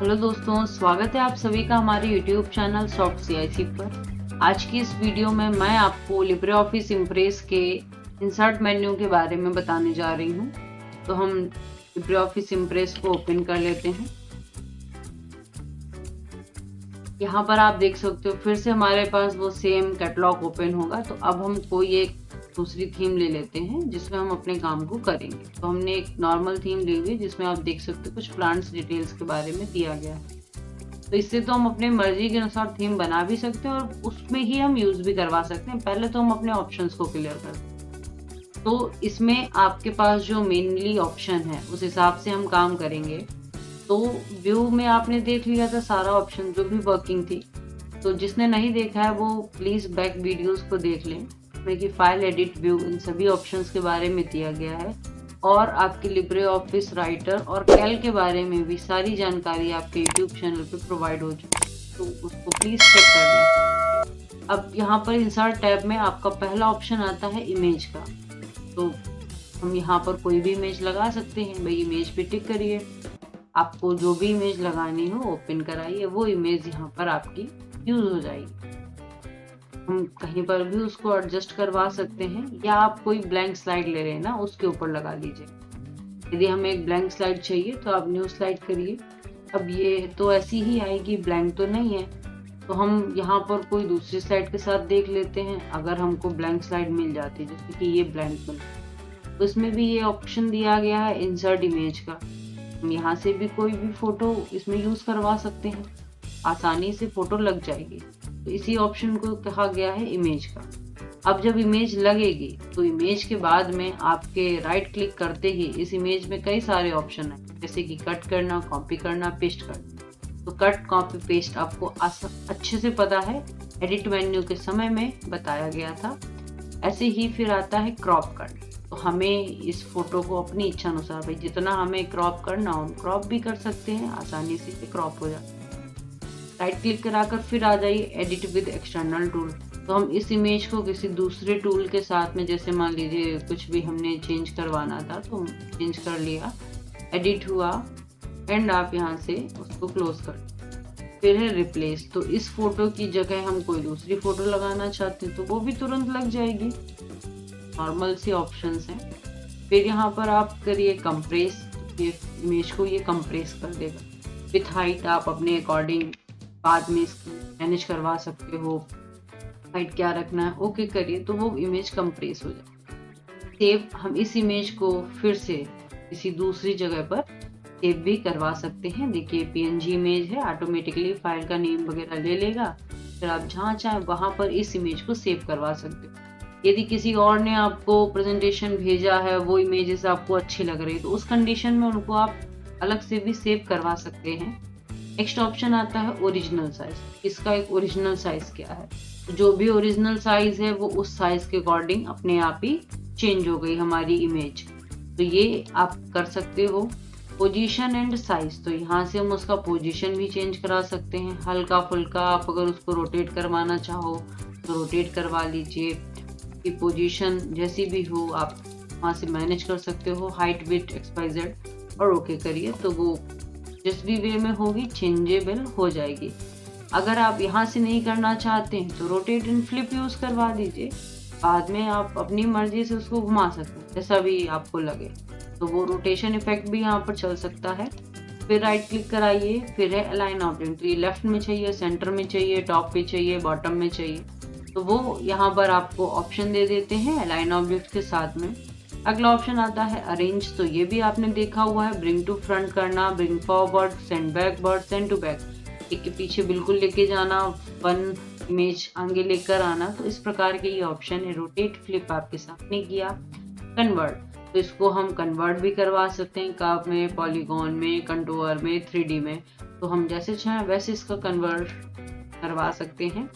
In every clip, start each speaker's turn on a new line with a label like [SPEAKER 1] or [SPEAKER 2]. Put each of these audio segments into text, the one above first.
[SPEAKER 1] Hello दोस्तों, स्वागत है आप सभी का हमारे YouTube चैनल सॉफ्ट CIC पर। आज की इस वीडियो में मैं आपको लिब्रे ऑफिस इम्प्रेस के इंसर्ट मेन्यू के बारे में बताने जा रही हूँ। तो हम लिब्रे ऑफिस इम्प्रेस को ओपन कर लेते हैं। यहाँ पर आप देख सकते हो फिर से हमारे पास वो सेम कैटलॉग ओपन होगा। तो अब हम कोई एक दूसरी थीम ले लेते हैं जिसमें हम अपने काम को करेंगे। तो हमने एक नॉर्मल थीम ली हुई जिसमें आप देख सकते हो कुछ प्लांट्स डिटेल्स के बारे में दिया गया है। तो इससे तो हम अपने मर्जी के अनुसार थीम बना भी सकते हैं और उसमें ही हम यूज भी करवा सकते हैं। पहले तो हम अपने ऑप्शंस को क्लियर करते हैं। तो इसमें आपके पास जो मेनली ऑप्शन है उस हिसाब से हम काम करेंगे। तो व्यू में आपने देख लिया था सारा ऑप्शन जो भी वर्किंग थी। तो जिसने नहीं देखा है वो प्लीज बैक वीडियोस को देख लें, जिसमें कि फाइल, एडिट, व्यू, इन सभी ऑप्शंस के बारे में दिया गया है। और आपके लिब्रे ऑफिस राइटर और कैल के बारे में भी सारी जानकारी आपके यूट्यूब चैनल पे प्रोवाइड हो चुकी है, तो उसको प्लीज चेक कर लें। अब यहाँ पर इंसर्ट टैब में आपका पहला ऑप्शन आता है इमेज का। तो हम यहाँ पर कोई भी इमेज लगा सकते हैं। भाई इमेज पे टिक करिए, आपको जो भी इमेज लगानी हो ओपन कराइए, वो इमेज यहाँ पर आपकी यूज हो जाएगी। हम कहीं पर भी उसको एडजस्ट करवा सकते हैं, या आप कोई ब्लैंक स्लाइड ले रहे हैं ना उसके ऊपर लगा लीजिए। यदि हमें एक ब्लैंक स्लाइड चाहिए तो आप न्यू स्लाइड करिए। अब ये तो ऐसी ही आएगी, ब्लैंक तो नहीं है। तो हम यहाँ पर कोई दूसरी स्लाइड के साथ देख लेते हैं। अगर हमको ब्लैंक स्लाइड मिल जाती है, जैसे कि ये ब्लैंक मिल, तो इसमें भी ये ऑप्शन दिया गया है इंसर्ट इमेज का। हम यहाँ से भी कोई भी फोटो इसमें यूज करवा सकते हैं, आसानी से फोटो लग जाएगी। तो इसी ऑप्शन को कहा गया है इमेज का। अब जब इमेज लगेगी तो इमेज के बाद में आपके राइट क्लिक करते ही इस इमेज में कई सारे ऑप्शन हैं, जैसे कि कट करना, कॉपी करना, पेस्ट करना। तो कट, कॉपी, पेस्ट आपको अच्छे से पता है, एडिट मेन्यू के समय में बताया गया था। ऐसे ही फिर आता है क्रॉप करना। तो हमें इस फोटो को अपनी इच्छा अनुसार, भाई जितना हमें क्रॉप करना हो हम क्रॉप भी कर सकते हैं, आसानी से क्रॉप हो जाता है। राइट क्लिक कराकर फिर आ जाइए एडिट विद एक्सटर्नल टूल। तो हम इस इमेज को किसी दूसरे टूल के साथ में, जैसे मान लीजिए कुछ भी हमने चेंज करवाना था तो चेंज कर लिया, एडिट हुआ, एंड आप यहाँ से उसको क्लोज कर। फिर है रिप्लेस। तो इस फोटो की जगह हम कोई दूसरी फोटो लगाना चाहते हैं तो वो भी तुरंत लग जाएगी। नॉर्मल सी ऑप्शंस हैं। फिर यहाँ पर आप करिए कंप्रेस। ये इमेज को ये कंप्रेस कर देगा। विथ हाइट आप अपने अकॉर्डिंग बाद में इसको मैनेज करवा सकते हो, हाइट क्या रखना है, ओके करिए तो वो इमेज कंप्रेस हो जाए। सेव, हम इस इमेज को फिर से किसी दूसरी जगह पर सेव भी करवा सकते हैं। देखिए PNG इमेज है, ऑटोमेटिकली फाइल का नेम वगैरह ले लेगा। फिर आप जहाँ चाहें वहां पर इस इमेज को सेव करवा सकते हो। यदि किसी और ने आपको प्रेजेंटेशन भेजा है, वो इमेजेस आपको अच्छी लग रही है, तो उस कंडीशन में उनको आप अलग से भी सेव करवा सकते हैं। नेक्स्ट ऑप्शन आता है ओरिजिनल साइज। इसका एक ओरिजिनल साइज क्या है, जो भी ओरिजिनल साइज है वो उस साइज के अकॉर्डिंग अपने आप ही चेंज हो गई हमारी इमेज। तो ये आप कर सकते हो। पोजीशन एंड साइज, तो यहाँ से हम उसका पोजीशन भी चेंज करा सकते हैं, हल्का फुल्का। आप अगर उसको रोटेट करवाना चाहो तो रोटेट करवा लीजिए, कि पोजीशन जैसी भी हो आप वहाँ से मैनेज कर सकते हो। हाइट, विड्थ, XYZ और ओके करिए तो वो जिस भी वे में होगी चेंजेबल हो जाएगी। अगर आप यहाँ से नहीं करना चाहते हैं तो रोटेट एंड फ्लिप यूज करवा दीजिए। बाद में आप अपनी मर्जी से उसको घुमा सकते हैं जैसा भी आपको लगे, तो वो रोटेशन इफेक्ट भी यहाँ पर चल सकता है। फिर राइट क्लिक कराइए, फिर है अलाइन ऑब्जेक्ट। तो ये लेफ्ट में चाहिए, सेंटर में चाहिए, टॉप पे चाहिए, बॉटम में चाहिए, तो वो यहाँ पर आपको ऑप्शन दे देते हैं अलाइन ऑब्जेक्ट के साथ में। अगला ऑप्शन आता है अरेंज। तो ये भी आपने देखा हुआ है, ब्रिंग टू फ्रंट करना, bring forward, send backward, send to back, एक के पीछे बिल्कुल लेके जाना, वन इमेज आगे लेकर आना। तो इस प्रकार के ये ऑप्शन है। रोटेट, फ्लिप आपके सामने किया। कन्वर्ट, तो इसको हम कन्वर्ट भी करवा सकते हैं, कर्व में, पॉलीगॉन में, कंटूर में, 3D में। तो हम जैसे चाहें वैसे इसका कन्वर्ट करवा सकते हैं।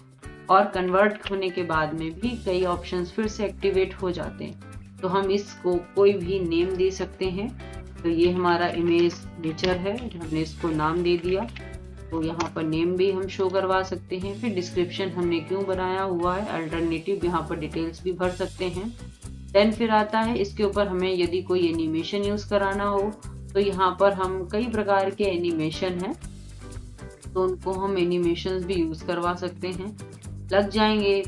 [SPEAKER 1] और कन्वर्ट होने के बाद में भी कई ऑप्शंस फिर से एक्टिवेट हो जाते हैं। तो हम इसको कोई भी नेम दे सकते हैं। तो ये हमारा इमेज नेचर है, हमने इसको नाम दे दिया, तो यहाँ पर नेम भी हम शो करवा सकते हैं। फिर डिस्क्रिप्शन हमने क्यों बनाया हुआ है, अल्टरनेटिव, यहाँ पर डिटेल्स भी भर सकते हैं। देन फिर आता है इसके ऊपर हमें यदि कोई एनिमेशन यूज कराना हो तो यहाँ पर हम कई प्रकार के एनिमेशन हैं तो उनको हम एनिमेशंस भी यूज करवा सकते हैं, लग जाएंगे,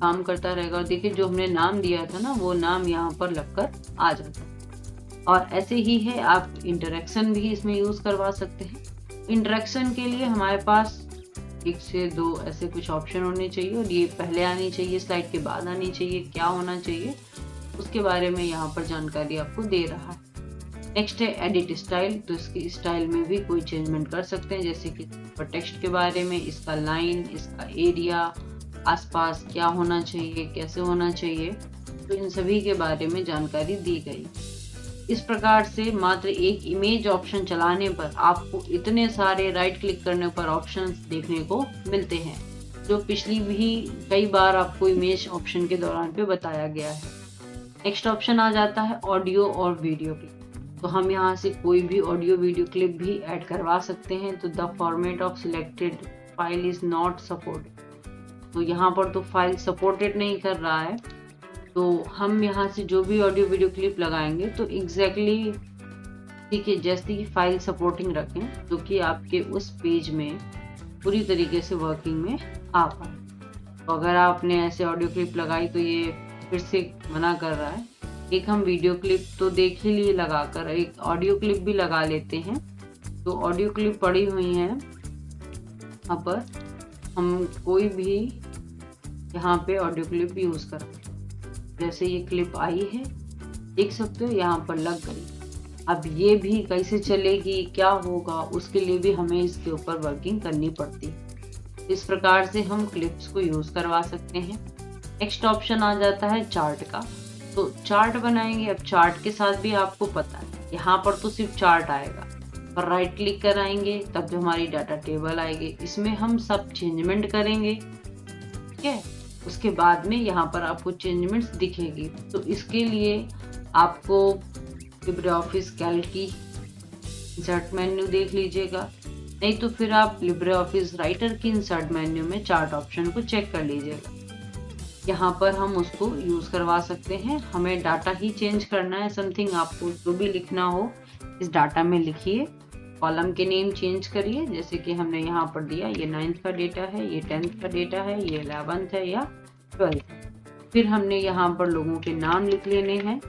[SPEAKER 1] काम करता रहेगा। और देखिए जो हमने नाम दिया था ना, वो नाम यहाँ पर लगकर आ जाता है। और ऐसे ही है, आप इंटरेक्शन भी इसमें यूज करवा सकते हैं। इंटरेक्शन के लिए हमारे पास 1 से 2 ऐसे कुछ ऑप्शन होने चाहिए, और ये पहले आनी चाहिए, स्लाइड के बाद आनी चाहिए, क्या होना चाहिए उसके बारे में यहाँ पर जानकारी आपको दे रहा है। नेक्स्ट है एडिट स्टाइल, तो इसकी स्टाइल में भी कोई चेंजमेंट कर सकते हैं, जैसे कि टेक्स्ट के बारे में, इसका लाइन, इसका एरिया, आसपास क्या होना चाहिए, कैसे होना चाहिए, तो इन सभी के बारे में जानकारी दी गई। इस प्रकार से मात्र एक इमेज ऑप्शन चलाने पर आपको इतने सारे राइट क्लिक करने पर ऑप्शंस देखने को मिलते हैं, जो पिछली भी कई बार आपको इमेज ऑप्शन के दौरान पे बताया गया है। नेक्स्ट ऑप्शन आ जाता है ऑडियो और वीडियो क्लिप। तो हम यहाँ से कोई भी ऑडियो वीडियो क्लिप भी ऐड करवा सकते हैं। तो the format of selected file is not supported, तो यहाँ पर तो फाइल सपोर्टेड नहीं कर रहा है। तो हम यहाँ से जो भी ऑडियो वीडियो क्लिप लगाएंगे तो एग्जैक्टली ठीक है जैसे कि फाइल सपोर्टिंग रखें, जो कि आपके उस पेज में पूरी तरीके से वर्किंग में आ पाए। तो अगर आपने ऐसे ऑडियो क्लिप लगाई तो ये फिर से मना कर रहा है। एक हम वीडियो क्लिप तो देख ही लिए लगाकर, एक ऑडियो क्लिप भी लगा लेते हैं। तो ऑडियो क्लिप पड़ी हुई है यहाँ पर, हम कोई भी यहाँ पे ऑडियो क्लिप यूज कर, जैसे ये क्लिप आई है, देख सकते हो यहाँ पर लग गई। अब ये भी कैसे चलेगी, क्या होगा, उसके लिए भी हमें इसके ऊपर वर्किंग करनी पड़ती है। इस प्रकार से हम क्लिप्स को यूज करवा सकते हैं। नेक्स्ट ऑप्शन आ जाता है चार्ट का। तो चार्ट बनाएंगे। अब चार्ट के साथ भी आपको पता है यहाँ पर तो सिर्फ चार्ट आएगा, पर राइट क्लिक कराएंगे तब जो हमारी डाटा टेबल आएगी, इसमें हम सब चेंजमेंट करेंगे, ठीक है। उसके बाद में यहाँ पर आपको चेंजमेंट्स दिखेगी। तो इसके लिए आपको लिब्रेऑफिस कैल्क की इंसर्ट मेन्यू देख लीजिएगा, नहीं तो फिर आप लिब्रेऑफिस राइटर की इंसर्ट मेन्यू में चार्ट ऑप्शन को चेक कर लीजिएगा। यहाँ पर हम उसको यूज करवा सकते हैं। हमें डाटा ही चेंज करना है, समथिंग आपको जो भी लिखना हो इस डाटा में लिखिए। कॉलम के नेम चेंज करिए, जैसे कि हमने यहाँ पर दिया, ये 9th का डेटा है, ये 10th का डेटा है, ये 11th है या 12th। फिर हमने यहाँ पर लोगों के नाम लिख लेने हैं।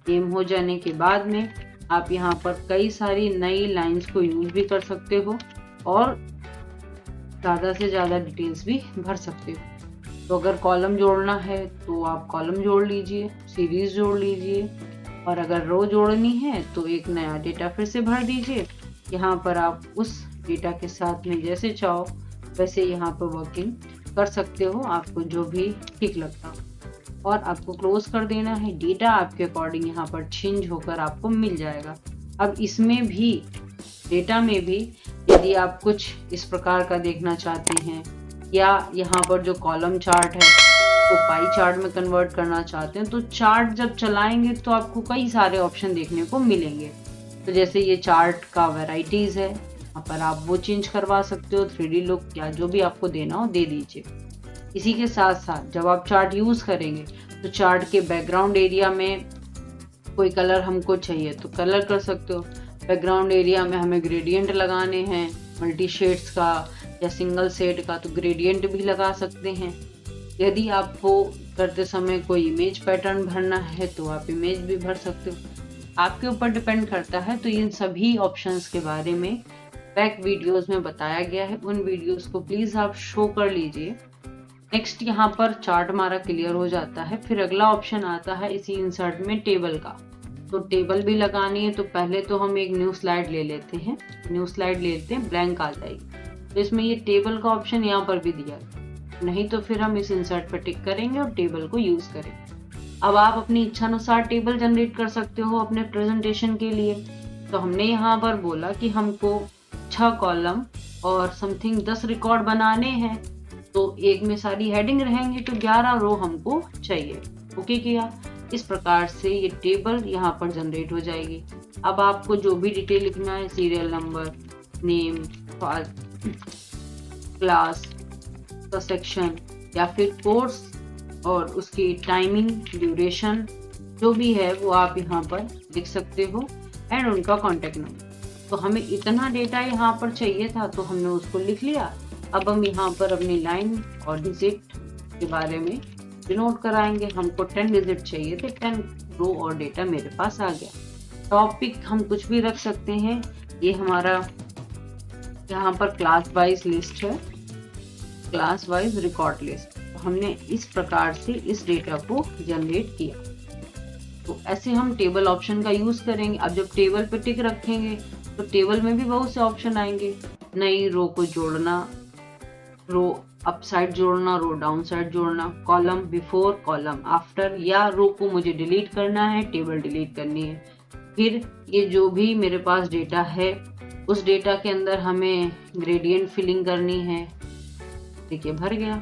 [SPEAKER 1] नेम हो जाने के बाद में आप यहाँ पर कई सारी नई लाइंस को यूज भी कर सकते हो और ज़्यादा से ज़्यादा डिटेल्स भी भर सकते हो। तो अगर कॉलम जोड़ना है तो आप कॉलम जोड़ लीजिए, सीरीज जोड़ लीजिए, और अगर रो जोड़नी है तो एक नया डेटा फिर से भर दीजिए। यहाँ पर आप उस डेटा के साथ में जैसे चाहो वैसे यहाँ पर वर्किंग कर सकते हो, आपको जो भी ठीक लगता हो। और आपको क्लोज कर देना है। डेटा आपके अकॉर्डिंग यहाँ पर चेंज होकर आपको मिल जाएगा। अब इसमें भी, डेटा में भी, यदि आप कुछ इस प्रकार का देखना चाहते हैं या यहाँ पर जो कॉलम चार्ट है तो पाई चार्ट में कन्वर्ट करना चाहते हैं, तो चार्ट जब चलाएंगे तो आपको कई सारे ऑप्शन देखने को मिलेंगे। तो जैसे ये चार्ट का वैरायटीज है, यहाँ पर आप वो चेंज करवा सकते हो, 3D लुक या जो भी आपको देना हो दे दीजिए। इसी के साथ साथ जब आप चार्ट यूज करेंगे तो चार्ट के बैकग्राउंड एरिया में कोई कलर हमको चाहिए तो कलर कर सकते हो। बैकग्राउंड एरिया में हमें ग्रेडियंट लगाने हैं मल्टी शेड्स का या सिंगल शेड का, तो ग्रेडियंट भी लगा सकते हैं। यदि आपको करते समय कोई इमेज पैटर्न भरना है तो आप इमेज भी भर सकते हो, आपके ऊपर डिपेंड करता है। तो इन सभी ऑप्शंस के बारे में बैक वीडियोस में बताया गया है, उन वीडियोस को प्लीज आप शो कर लीजिए। नेक्स्ट यहाँ पर चार्ट हमारा क्लियर हो जाता है। फिर अगला ऑप्शन आता है इसी इंसर्ट में टेबल का। तो टेबल भी लगानी है तो पहले तो हम एक न्यू स्लाइड ले लेते हैं, ब्लैंक आ जाएगी। तो इसमें ये टेबल का ऑप्शन यहाँ पर भी दिया है, नहीं तो फिर हम इस इंसर्ट पर टिक करेंगे और टेबल को यूज करेंगे। अब आप अपनी इच्छा अनुसार टेबल जनरेट कर सकते हो अपने प्रेजेंटेशन के लिए। तो हमने यहाँ पर बोला कि हमको 6 कॉलम और समथिंग 10 रिकॉर्ड बनाने हैं, तो एक में सारी हेडिंग रहेंगे तो 11 रो हमको चाहिए। ओके किया। इस प्रकार से ये टेबल यहाँ पर जनरेट हो जाएगी। अब आपको जो भी डिटेल लिखना है, सीरियल नंबर, नेम, क्लास का सेक्शन या फिर कोर्स और उसकी टाइमिंग, ड्यूरेशन जो भी है वो आप यहाँ पर लिख सकते हो, एंड उनका कॉन्टेक्ट नंबर। तो हमें इतना डेटा यहाँ पर चाहिए था तो हमने उसको लिख लिया। अब हम यहाँ पर अपनी लाइन और डिजिट के बारे में डिनोट कराएंगे। हमको 10 डिजिट चाहिए थे, 10 रो और डेटा मेरे पास आ गया। टॉपिक हम कुछ भी रख सकते हैं। ये हमारा यहाँ पर क्लास वाइज लिस्ट है, क्लास वाइज रिकॉर्ड लिस्ट। हमने इस प्रकार से इस डेटा को जनरेट किया। तो ऐसे हम टेबल ऑप्शन का यूज करेंगे। अब जब टेबल पे टिक रखेंगे तो टेबल में भी बहुत से ऑप्शन आएंगे। नई रो को जोड़ना, रो अप साइड जोड़ना, रो डाउन साइड जोड़ना, कॉलम बिफोर, कॉलम आफ्टर, या रो को मुझे डिलीट करना है, टेबल डिलीट करनी है। फिर ये जो भी मेरे पास डेटा है उस डेटा के अंदर हमें ग्रेडियंट फिलिंग करनी है। देखिए भर गया।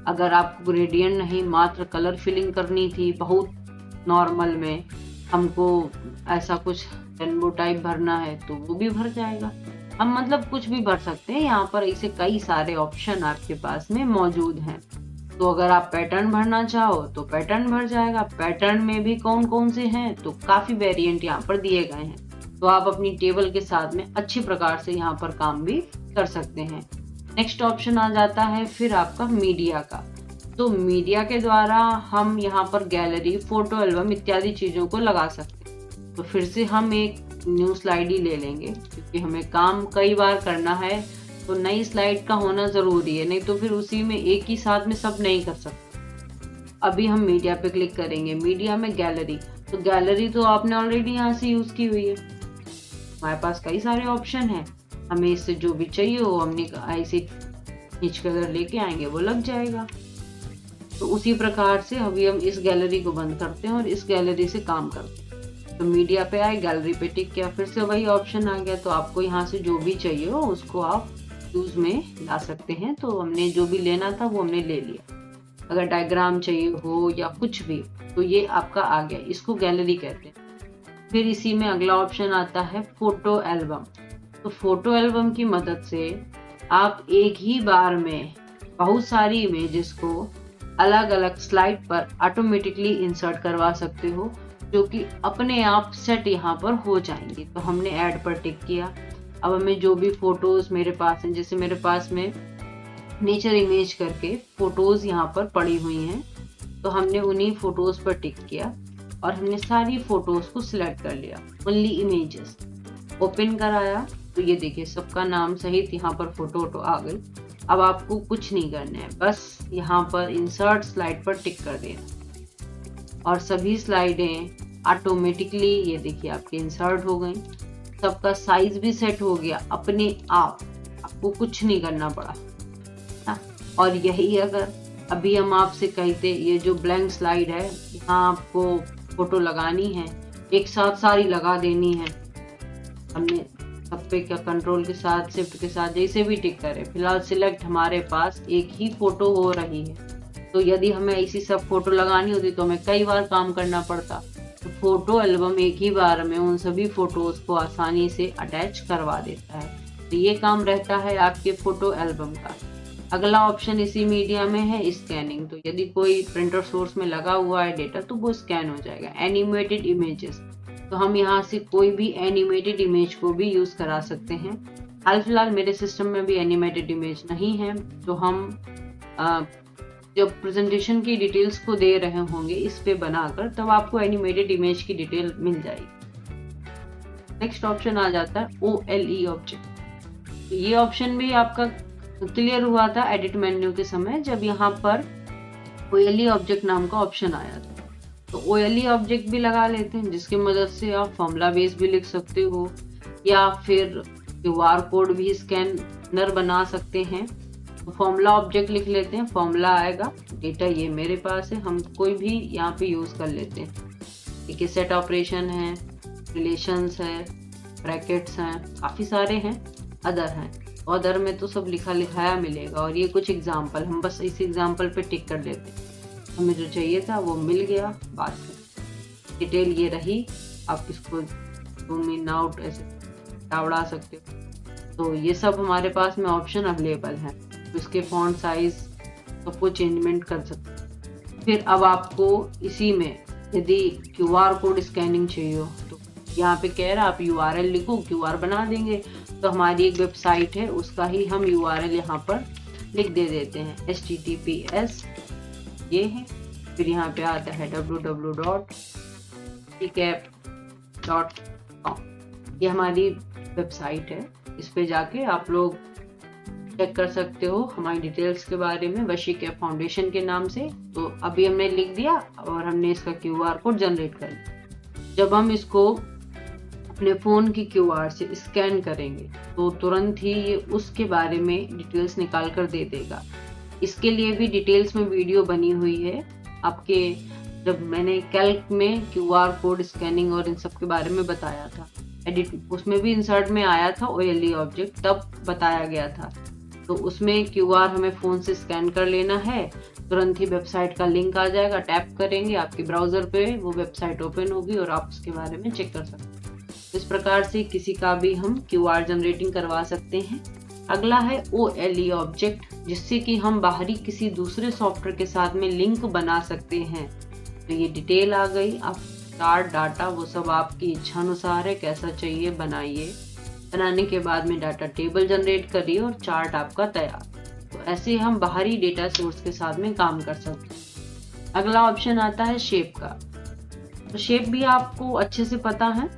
[SPEAKER 1] अगर आपको ग्रेडियंट नहीं मात्र कलर फिलिंग करनी थी बहुत नॉर्मल में, हमको ऐसा कुछ रेनबो टाइप भरना है तो वो भी भर जाएगा। हम मतलब कुछ भी भर सकते हैं। यहाँ पर ऐसे कई सारे ऑप्शन आपके पास में मौजूद हैं। तो अगर आप पैटर्न भरना चाहो तो पैटर्न भर जाएगा। पैटर्न में भी कौन कौन से हैं तो काफी वेरिएंट यहाँ पर दिए गए हैं। तो आप अपनी टेबल के साथ में अच्छी प्रकार से यहाँ पर काम भी कर सकते हैं। नेक्स्ट ऑप्शन आ जाता है फिर आपका मीडिया का। तो मीडिया के द्वारा हम यहाँ पर गैलरी, फोटो एल्बम इत्यादि चीजों को लगा सकते हैं। तो फिर से हम एक न्यू स्लाइड ही ले लेंगे क्योंकि हमें काम कई बार करना है तो नई स्लाइड का होना जरूरी है, नहीं तो फिर उसी में एक ही साथ में सब नहीं कर सकते। अभी हम मीडिया पे क्लिक करेंगे। मीडिया में गैलरी, तो गैलरी तो आपने ऑलरेडी यहाँ से यूज की हुई है। हमारे पास कई सारे ऑप्शन हैं। हमें इससे जो भी चाहिए वो हमने ऐसे खींच कर लेके आएंगे, वो लग जाएगा। तो उसी प्रकार से अभी हम इस गैलरी को बंद करते हैं और इस गैलरी से काम करते हैं। तो मीडिया पे आए, गैलरी पे टिक किया, फिर से वही ऑप्शन आ गया। तो आपको यहाँ से जो भी चाहिए हो उसको आप यूज में ला सकते हैं। तो हमने जो भी लेना था वो हमने ले लिया। अगर डायग्राम चाहिए हो या कुछ भी तो ये आपका आ गया, इसको गैलरी कहते हैं। फिर इसी में अगला ऑप्शन आता है फोटो एल्बम। तो फोटो एल्बम की मदद से आप एक ही बार में बहुत सारी इमेजेस को अलग अलग स्लाइड पर ऑटोमेटिकली इंसर्ट करवा सकते हो, जो कि अपने आप सेट यहाँ पर हो जाएंगे। तो हमने ऐड पर टिक किया। अब हमें जो भी फोटोज मेरे पास हैं, जैसे मेरे पास में नेचर इमेज करके फोटोज यहाँ पर पड़ी हुई हैं, तो हमने उन्हीं फोटोज पर टिक किया और हमने सारी फोटोज को सिलेक्ट कर लिया। ओनली इमेजेस ओपन कराया तो ये देखिए सबका नाम सहित यहाँ पर फोटो आ गई। अब आपको कुछ नहीं करना है, बस यहाँ पर इंसर्ट स्लाइड पर टिक कर देना और सभी स्लाइडें ऑटोमेटिकली ये देखिए आपके इंसर्ट हो गई। सबका साइज भी सेट हो गया अपने आप, आपको कुछ नहीं करना पड़ा ना। और यही अगर अभी हम आपसे कहते ये जो ब्लैंक स्लाइड है यहाँ आपको फोटो लगानी है, एक साथ सारी लगा देनी है, हमने सब पे क्या कंट्रोल के साथ शिफ्ट के साथ जैसे भी टिक करें, फिलहाल सिलेक्ट हमारे पास एक ही फोटो हो रही है। तो यदि हमें ऐसी सब फोटो लगानी होती तो हमें कई बार काम करना पड़ता। तो फोटो एल्बम एक ही बार में उन सभी फोटोज को आसानी से अटैच करवा देता है। तो ये काम रहता है आपके फोटो एल्बम का। अगला ऑप्शन इसी मीडिया में है स्कैनिंग। तो यदि कोई प्रिंटर सोर्स में लगा हुआ है डेटा तो वो स्कैन हो जाएगा। एनिमेटेड इमेजेस, तो हम यहाँ से कोई भी एनिमेटेड इमेज को भी यूज करा सकते हैं। हाल फिलहाल मेरे सिस्टम में भी एनिमेटेड इमेज नहीं है, तो हम जब प्रेजेंटेशन की डिटेल्स को दे रहे होंगे इस पे बनाकर, तब आपको एनिमेटेड इमेज की डिटेल मिल जाएगी। नेक्स्ट ऑप्शन आ जाता है OLE ऑब्जेक्ट। ये ऑप्शन भी आपका क्लियर हुआ था एडिट मेन्यू के समय, जब यहाँ पर OLE ऑब्जेक्ट नाम का ऑप्शन आया था। तो OLE ऑब्जेक्ट भी लगा लेते हैं, जिसकी मदद से आप फॉर्मूला बेस भी लिख सकते हो या फिर QR कोड भी स्कैनर बना सकते हैं। तो फॉर्मूला ऑब्जेक्ट लिख लेते हैं, फॉर्मूला आएगा, डेटा ये मेरे पास है, हम कोई भी यहाँ पे यूज कर लेते हैं। एक सेट ऑपरेशन है, रिलेशंस है, ब्रैकेट्स हैं, काफी सारे हैं, अदर हैं। अदर में तो सब लिखा लिखाया मिलेगा। और ये कुछ एग्जाम्पल, हम बस इस एग्जाम्पल पे टिक कर लेते हैं। हमें जो चाहिए था वो मिल गया। बात डिटेल ये रही, आप इसको जूम इन आउट ऐसे उड़ा सकते हो। तो ये सब हमारे पास में ऑप्शन अवेलेबल है। तो इसके फॉन्ट साइज सबको चेंजमेंट कर सकते हैं। फिर अब आपको इसी में यदि QR कोड स्कैनिंग चाहिए हो तो यहाँ पे कह रहा है आप URL लिखो, QR बना देंगे। तो हमारी एक वेबसाइट है उसका ही हम URL यहाँ पर लिख देते हैं, HTTPS ये है। फिर यहाँ पे आता है www.ecap.com, ये हमारी वेबसाइट है। इस पे जाके आप लोग चेक कर सकते हो हमारी डिटेल्स के बारे में, वशीकैप फाउंडेशन के नाम से। तो अभी हमने लिख दिया और हमने इसका QR कोड जनरेट कर लिया। जब हम इसको अपने फोन की QR से स्कैन करेंगे तो तुरंत ही ये उसके बारे में डिटेल्स निकाल कर दे देगा। इसके लिए भी डिटेल्स में वीडियो बनी हुई है आपके, जब मैंने कैल्क में QR कोड स्कैनिंग और इन सब के बारे में बताया था, एडिट उसमें भी इंसर्ट में आया था OLE ऑब्जेक्ट, तब बताया गया था। तो उसमें QR हमें फोन से स्कैन कर लेना है, तुरंत ही वेबसाइट का लिंक आ जाएगा, टैप करेंगे आपके ब्राउजर पे वो वेबसाइट ओपन होगी और आप उसके बारे में चेक कर सकते हैं। इस प्रकार से किसी का भी हम QR जनरेटिंग करवा सकते हैं। अगला है OLE ऑब्जेक्ट, जिससे कि हम बाहरी किसी दूसरे सॉफ्टवेयर के साथ में लिंक बना सकते हैं। तो ये डिटेल आ गई, आप चार्ट डाटा वो सब आपकी इच्छा अनुसार है, कैसा चाहिए बनाइए। बनाने के बाद में डाटा टेबल जनरेट करिए और चार्ट आपका तैयार। तो ऐसे हम बाहरी डेटा सोर्स के साथ में काम कर सकते हैं। अगला ऑप्शन आता है शेप का। तो शेप भी आपको अच्छे से पता है,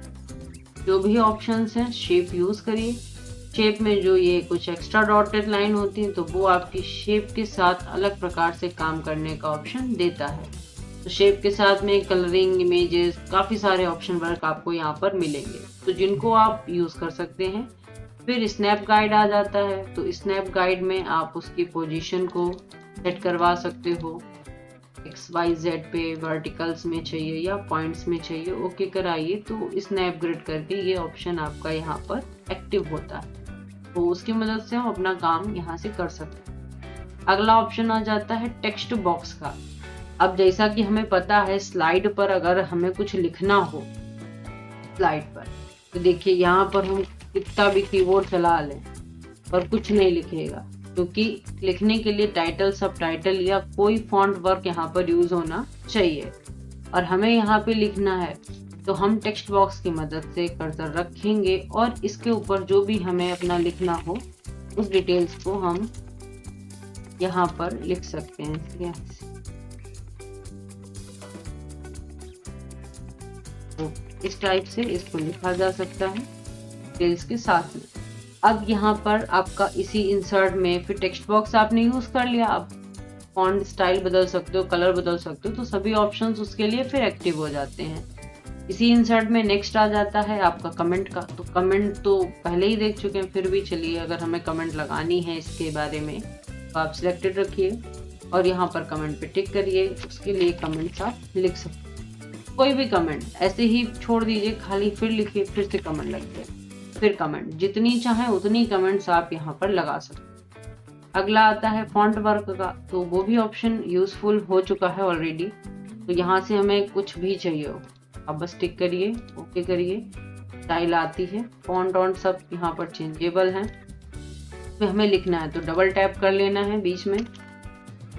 [SPEAKER 1] जो भी ऑप्शंस हैं शेप यूज करिए। शेप में जो ये कुछ एक्स्ट्रा डॉटेड लाइन होती है तो वो आपकी शेप के साथ अलग प्रकार से काम करने का ऑप्शन देता है। तो शेप के साथ में कलरिंग, इमेजेस, काफी सारे ऑप्शन वर्क आपको यहाँ पर मिलेंगे, तो जिनको आप यूज कर सकते हैं। फिर स्नैप गाइड आ जाता है। तो स्नैप गाइड में आप उसकी पोजीशन को सेट करवा सकते हो, XYZ पे वर्टिकल्स में चाहिए या पॉइंट्स में चाहिए, ओके कराइए तो स्नैप ग्रिड करके ये ऑप्शन आपका यहाँ पर एक्टिव होता है। तो उसकी मदद से हम अपना काम यहाँ से कर सकते हैं। अगला ऑप्शन आ जाता है टेक्स्ट बॉक्स का। अब जैसा कि हमें पता है स्लाइड पर अगर हमें कुछ लिखना हो स्लाइड पर, तो देखिए यहाँ पर हम कितना भी कीबोर्ड चला लें पर कुछ नहीं लिखेगा, क्योंकि लिखने के लिए टाइटल, सब टाइटल या कोई फॉन्ट वर्क यहाँ पर यूज होना चाहिए और हमें यहाँ पे लिखना है। तो हम टेक्स्ट बॉक्स की मदद से कर्सर रखेंगे और इसके ऊपर जो भी हमें अपना लिखना हो उस डिटेल्स को हम यहाँ पर लिख सकते हैं। तो इस टाइप से इसको लिखा जा सकता है डिटेल्स के साथ में। अब यहाँ पर आपका इसी इंसर्ट में फिर टेक्स्ट बॉक्स आपने यूज कर लिया, अब फॉन्ट स्टाइल बदल सकते हो, कलर बदल सकते हो, तो सभी ऑप्शंस उसके लिए फिर एक्टिव हो जाते हैं। इसी इंसर्ट में नेक्स्ट आ जाता है आपका कमेंट का। तो कमेंट तो पहले ही देख चुके हैं, फिर भी चलिए अगर हमें कमेंट लगानी है इसके बारे में तो आप सिलेक्टेड रखिए और यहाँ पर कमेंट पे टिक करिए। उसके लिए कमेंट्स आप लिख सकते हैं, कोई भी कमेंट ऐसे ही छोड़ दीजिए खाली, फिर लिखिए, फिर से कमेंट लग जाए, फिर कमेंट, जितनी चाहे उतनी कमेंट्स आप यहाँ पर लगा सकते हैं। अगला आता है फॉन्ट वर्क का। तो वो भी ऑप्शन यूजफुल हो चुका है ऑलरेडी। तो यहाँ से हमें कुछ भी चाहिए हो आप बस टिक करिए, ओके करिए, स्टाइल आती है, फॉन्ट ऑन सब यहाँ पर चेंजेबल है। तो हमें लिखना है तो डबल टैप कर लेना है बीच में,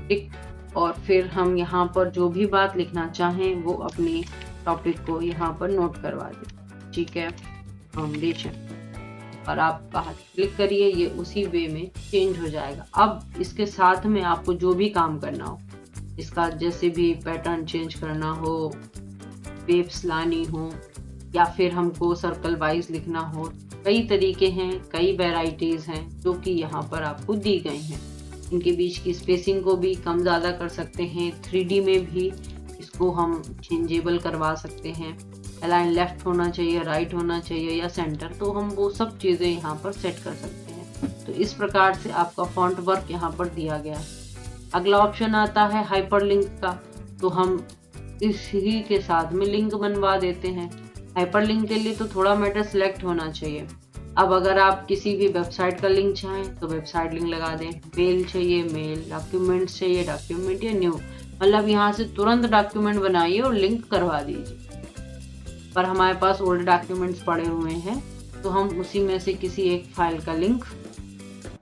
[SPEAKER 1] टिक, और फिर हम यहाँ पर जो भी बात लिखना चाहें वो अपनी टॉपिक को यहाँ पर नोट करवा दें। ठीक है, फाउंडेशन, और आप बाहर क्लिक करिए, ये उसी वे में चेंज हो जाएगा। अब इसके साथ में आपको जो भी काम करना हो, इसका जैसे भी पैटर्न चेंज करना हो, वेव्स लानी हो, या फिर हमको सर्कल वाइज लिखना हो, कई तरीके हैं, कई वैरायटीज हैं जो कि यहाँ पर आपको दी गई हैं। इनके बीच की स्पेसिंग को भी कम ज़्यादा कर सकते हैं, 3D में भी इसको हम चेंजेबल करवा सकते हैं, अलाइन लेफ्ट होना चाहिए, राइट होना चाहिए या सेंटर, तो हम वो सब चीज़ें यहाँ पर सेट कर सकते हैं। तो इस प्रकार से आपका फॉन्ट वर्क यहाँ पर दिया गया है। अगला ऑप्शन आता है हाइपरलिंक का। तो हम इसी के साथ में लिंक बनवा देते हैं। हाइपरलिंक के लिए तो थोड़ा मैटर सिलेक्ट होना चाहिए। अब अगर आप किसी भी वेबसाइट का लिंक चाहें तो वेबसाइट लिंक लगा दें, मेल चाहिए मेल, डॉक्यूमेंट्स चाहिए डॉक्यूमेंट या न्यू, मतलब यहाँ से तुरंत डॉक्यूमेंट बनाइए और लिंक करवा दीजिए। पर हमारे पास ओल्ड डॉक्यूमेंट्स पड़े हुए हैं तो हम उसी में से किसी एक फाइल का लिंक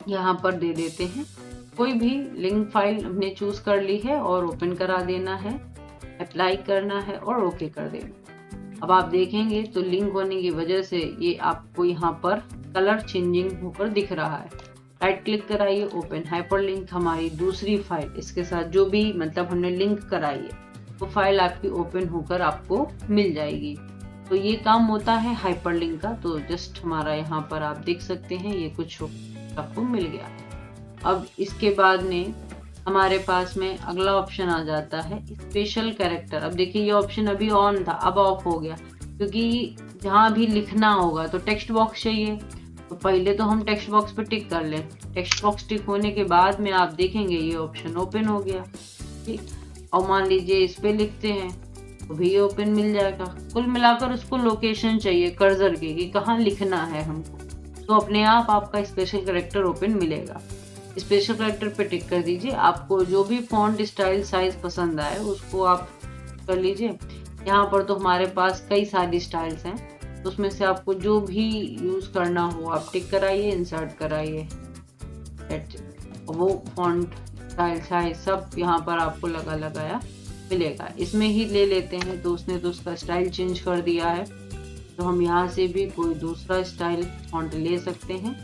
[SPEAKER 1] यहाँ पर दे देते हैं। कोई भी लिंक फाइल हमने चूज कर ली है और ओपन करा देना है, अप्लाई करना है और ओके कर देना। अब आप देखेंगे तो लिंक होने की वजह से ये आपको यहाँ पर कलर चेंजिंग होकर दिख रहा है। राइट क्लिक कराइए, ओपन हाइपरलिंक, हमारी दूसरी फाइल इसके साथ जो भी मतलब हमने लिंक कराई है वो फाइल आपकी ओपन होकर आपको मिल जाएगी। तो ये काम होता है हाइपरलिंक का। तो जस्ट हमारा यहाँ पर आप देख सकते हैं ये कुछ आपको मिल गया। अब इसके बाद में हमारे पास में अगला ऑप्शन आ जाता है स्पेशल कैरेक्टर। अब देखिए ये ऑप्शन अभी ऑन था, अब ऑफ हो गया, क्योंकि जहाँ भी लिखना होगा तो टेक्स्ट बॉक्स चाहिए। तो पहले तो हम टेक्स्ट बॉक्स पे टिक कर लें। टेक्स्ट बॉक्स टिक होने के बाद में आप देखेंगे ये ऑप्शन ओपन हो गया। ठीक, और मान लीजिए इस पे लिखते हैं तो भी ओपन मिल जाएगा। कुल मिलाकर उसको लोकेशन चाहिए कर्सर की कि कहाँ लिखना है हमको, तो अपने आप आपका स्पेशल कैरेक्टर ओपन मिलेगा। स्पेशल कैरेक्टर पे टिक कर दीजिए। आपको जो भी फॉन्ट स्टाइल साइज पसंद आए उसको आप कर लीजिए। यहाँ पर तो हमारे पास कई सारी स्टाइल्स हैं, तो उसमें से आपको जो भी यूज करना हो आप टिक कराइए, इंसर्ट कराइए। वो फॉन्ट स्टाइल साइज सब यहाँ पर आपको लगाया मिलेगा। इसमें ही ले लेते हैं तो उसने तो उसका स्टाइल चेंज कर दिया है, तो हम यहाँ से भी कोई दूसरा स्टाइल फॉन्ट ले सकते हैं।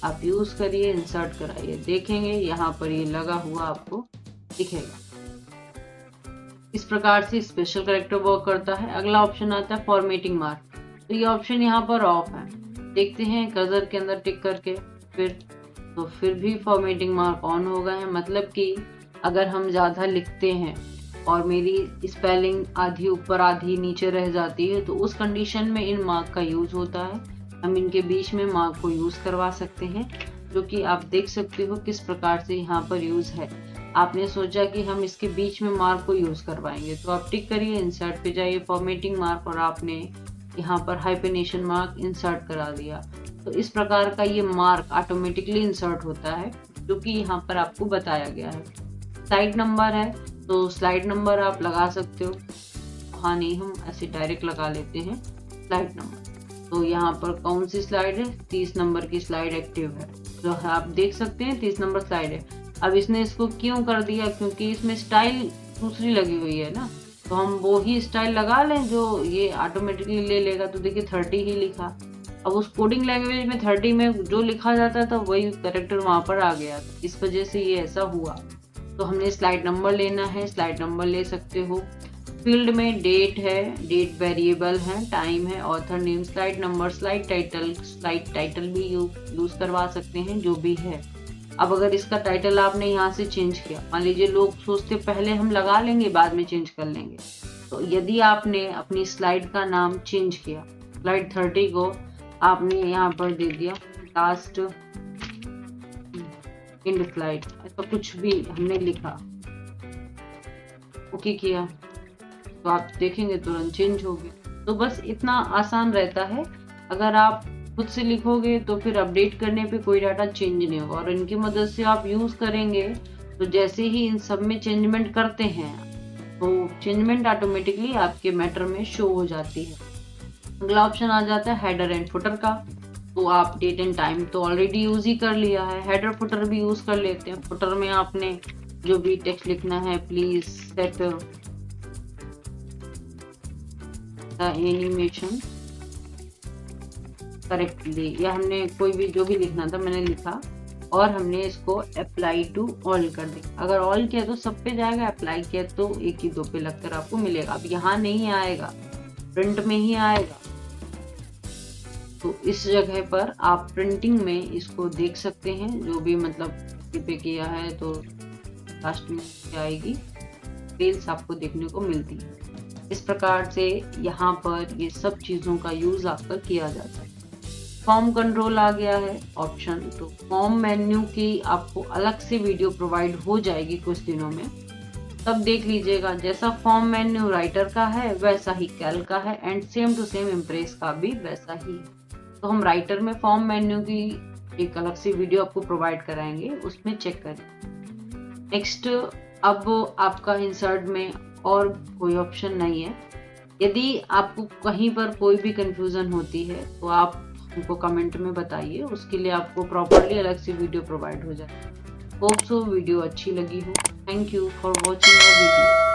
[SPEAKER 1] आप यूज करिए, इंसर्ट कराइए, देखेंगे यहाँ पर ये लगा हुआ आपको दिखेगा। इस प्रकार से स्पेशल कैरेक्टर वर्क करता है। अगला ऑप्शन आता है फॉर्मेटिंग मार्क। तो ये ऑप्शन यहाँ पर ऑफ है। देखते हैं कर्सर के अंदर टिक करके फिर भी फॉर्मेटिंग मार्क ऑन हो गए हैं। मतलब कि अगर हम ज़्यादा लिखते हैं और मेरी स्पेलिंग आधी ऊपर आधी नीचे रह जाती है तो उस कंडीशन में इन मार्क का यूज होता है। हम इनके बीच में मार्क को यूज करवा सकते हैं, जो कि आप देख सकते हो किस प्रकार से यहाँ पर यूज है। आपने सोचा कि हम इसके बीच में मार्क को यूज करवाएंगे तो आप टिक करिए, इंसर्ट पे जाइए, फॉर्मेटिंग मार्क, और आपने यहाँ पर हाइफेनेशन मार्क इंसर्ट करा दिया। तो इस प्रकार का ये मार्क ऑटोमेटिकली इंसर्ट होता है, जो कि यहाँ पर आपको बताया गया है। स्लाइड नंबर है तो स्लाइड नंबर आप लगा सकते हो। हाँ नहीं, हम ऐसे डायरेक्ट लगा लेते हैं स्लाइड नंबर। तो यहाँ पर कौन सी स्लाइड है, 30 नंबर की स्लाइड एक्टिव है, तो आप देख सकते हैं 30 नंबर स्लाइड है। अब इसने इसको क्यों कर दिया, क्योंकि इसमें स्टाइल दूसरी लगी हुई है ना, तो हम वो ही स्टाइल लगा लें जो ये ऑटोमेटिकली ले लेगा। तो देखिए 30 ही लिखा। अब उस कोडिंग लैंग्वेज में 30 में जो लिखा जाता था वही कैरेक्टर वहां पर आ गया, इस वजह से ये ऐसा हुआ। तो हमने स्लाइड नंबर लेना है, स्लाइड नंबर ले सकते हो। फील्ड में डेट है, डेट वेरिएबल है, टाइम है, author name, slide number, slide title भी यूज करवा सकते हैं, जो भी है। अब अगर इसका टाइटल आपने यहाँ से चेंज किया, मान लीजिए लोग सोचते पहले हम लगा लेंगे बाद में चेंज कर लेंगे, तो यदि आपने अपनी स्लाइड का नाम चेंज किया, स्लाइड 30 को आपने यहाँ पर दे दिया लास्ट एंड स्लाइड, ऐसा कुछ भी हमने लिखा, ओके किया, तो आप देखेंगे तुरंत चेंज हो गया। तो बस इतना आसान रहता है। अगर आप खुद से लिखोगे तो फिर अपडेट करने पे कोई डाटा चेंज नहीं होगा, और इनकी मदद से आप यूज करेंगे तो जैसे ही इन सब में चेंजमेंट करते हैं तो चेंजमेंट ऑटोमेटिकली आपके मैटर में शो हो जाती है। अगला ऑप्शन आ जाता है हेडर एंड फुटर का। तो आप डेट एंड टाइम तो ऑलरेडी यूज ही कर लिया है, हेडर फुटर भी यूज कर लेते हैं। फुटर में आपने जो भी टेक्स्ट लिखना है, प्लीज सेट एनिमेशन करेक्टली, या हमने कोई भी जो भी लिखना था मैंने लिखा और हमने इसको अप्लाई टू ऑल कर दिया। अगर ऑल किया तो सब पे जाएगा, अप्लाई किया तो एक ही दो पे लगकर आपको मिलेगा। अब यहाँ नहीं आएगा, प्रिंट में ही आएगा। तो इस जगह पर आप प्रिंटिंग में इसको देख सकते हैं, जो भी मतलब पे किया है तो लास्ट में आएगी, डिटेल्स आपको देखने को मिलती है। इस प्रकार से यहाँ पर ये सब चीजों का यूज आपका किया जाता है। फॉर्म कंट्रोल आ गया है ऑप्शन, तो फॉर्म मेन्यू की आपको अलग से वीडियो प्रोवाइड हो जाएगी कुछ दिनों में, तब देख लीजिएगा। जैसा फॉर्म मेन्यू राइटर का है वैसा ही कैल्क का है, and same to same Impress का भी वैसा ही। तो हम राइटर में फॉर्म मेन्यू की एक अलग से वीडियो आपको प्रोवाइड कराएंगे, उसमें चेक करें। नेक्स्ट, अब आपका इंसर्ट में और कोई ऑप्शन नहीं है। यदि आपको कहीं पर कोई भी कंफ्यूजन होती है तो आप हमको कमेंट में बताइए, उसके लिए आपको प्रॉपरली अलग से वीडियो प्रोवाइड हो जाए। होप सो वीडियो अच्छी लगी हो। Thank you for watching our video.